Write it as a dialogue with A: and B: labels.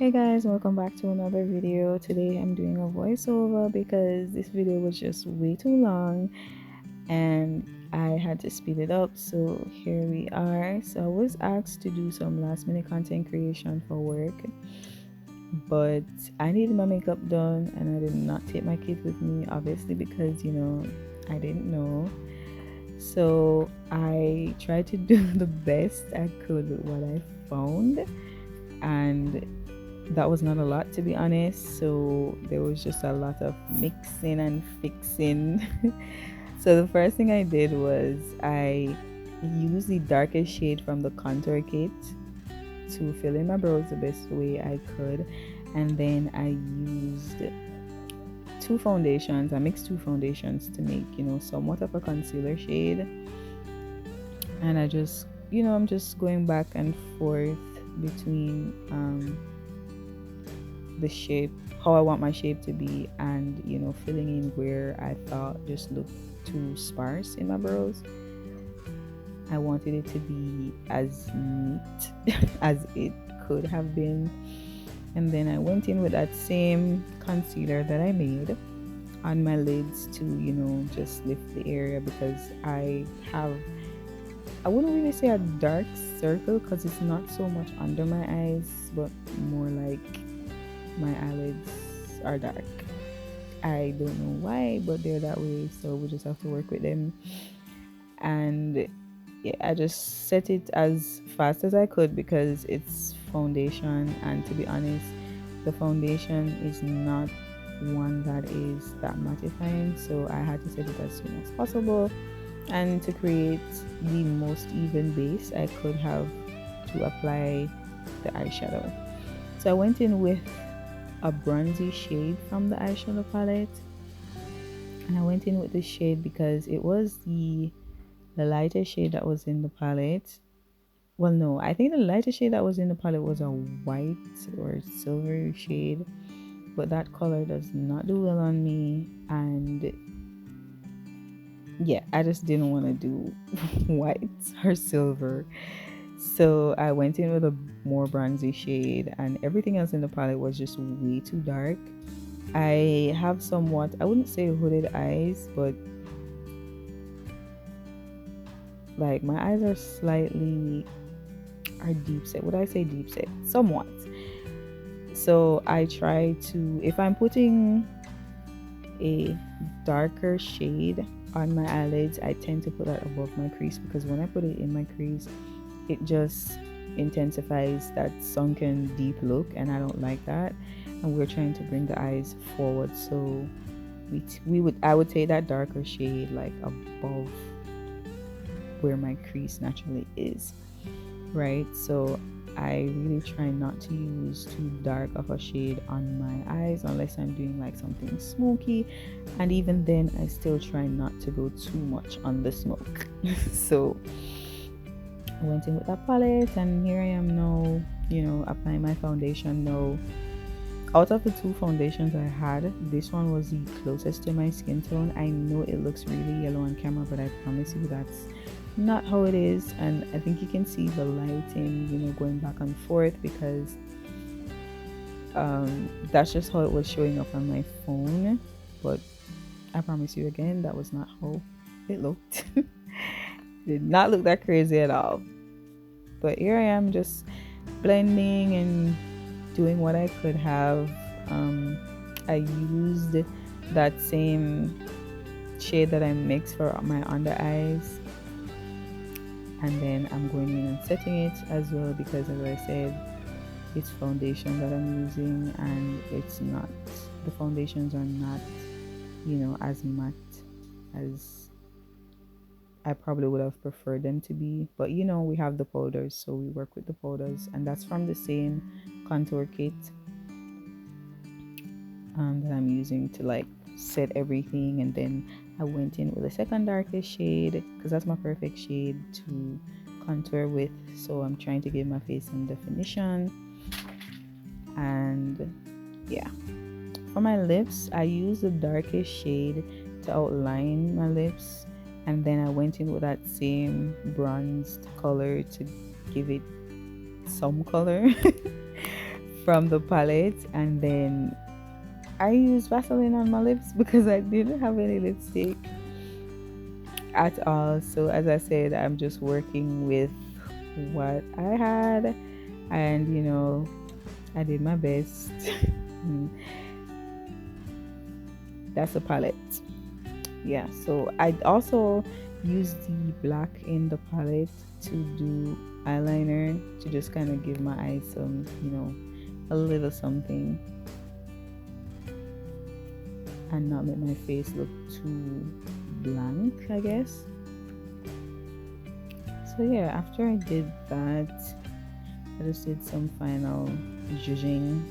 A: Hey guys, welcome back to another video. Today I'm doing a voiceover because this video was just way too long and I had to speed it up. So here we are. So I was asked to do some last minute content creation for work, but I needed my makeup done and I did not take my kit with me, obviously, because I didn't know. So I tried to do the best I could with what I found, and that was not a lot, to be honest. So there was just a lot of mixing and fixing. So the first thing I did was I used the darkest shade from the contour kit to fill in my brows the best way I could, and then I used two foundations. I mixed two foundations to make somewhat of a concealer shade, and I'm just going back and forth between the shape, how I want my shape to be, and filling in where I thought just looked too sparse in my brows. I wanted it to be as neat as it could have been. And then I went in with that same concealer that I made on my lids to just lift the area, because I wouldn't really say a dark circle, because it's not so much under my eyes, but more like my eyelids are dark. I don't know why, but they're that way, so we just have to work with them. And yeah, I just set it as fast as I could because it's foundation, and to be honest, the foundation is not one that is that mattifying, so I had to set it as soon as possible. And to create the most even base I could have to apply the eyeshadow, so I went in with a bronzy shade from the eyeshadow palette, and I went in with this shade because it was the lighter shade that was in the palette. Well, no, I think the lighter shade that was in the palette was a white or silvery shade, but that color does not do well on me, and yeah, I just didn't want to do white or silver. So I went in with a more bronzy shade, and everything else in the palette was just way too dark. I have somewhat, I wouldn't say hooded eyes, but like my eyes are slightly, are deep set. Would I say deep set? Somewhat. So I try to, if I'm putting a darker shade on my eyelids, I tend to put that above my crease, because when I put it in my crease, it just intensifies that sunken deep look, and I don't like that. And we're trying to bring the eyes forward, so I would take that darker shade like above where my crease naturally is, right? So I really try not to use too dark of a shade on my eyes unless I'm doing like something smoky, and even then I still try not to go too much on the smoke. So I went in with that palette, and here I am now, applying my foundation. Now, out of the two foundations I had, this one was the closest to my skin tone. I know it looks really yellow on camera, but I promise you that's not how it is. And I think you can see the lighting, going back and forth, because that's just how it was showing up on my phone. But I promise you again, that was not how it looked. Did not look that crazy at all. But here I am, just blending and doing what I could have. I used that same shade that I mixed for my under eyes, and then I'm going in and setting it as well, because as I said, it's foundation that I'm using, and the foundations are not as matte as I probably would have preferred them to be. But we have the powders, so we work with the powders, and that's from the same contour kit that I'm using to like set everything. And then I went in with a second darkest shade, because that's my perfect shade to contour with. So I'm trying to give my face some definition. And yeah, for my lips, I used the darkest shade to outline my lips, and then I went in with that same bronzed color to give it some color from the palette, and then I used Vaseline on my lips because I didn't have any lipstick at all. So as I said, I'm just working with what I had, and I did my best. Mm, that's a palette. Yeah, so I also use the black in the palette to do eyeliner, to just kind of give my eyes some, a little something, and not make my face look too blank, I guess. So yeah, after I did that, I just did some final judging.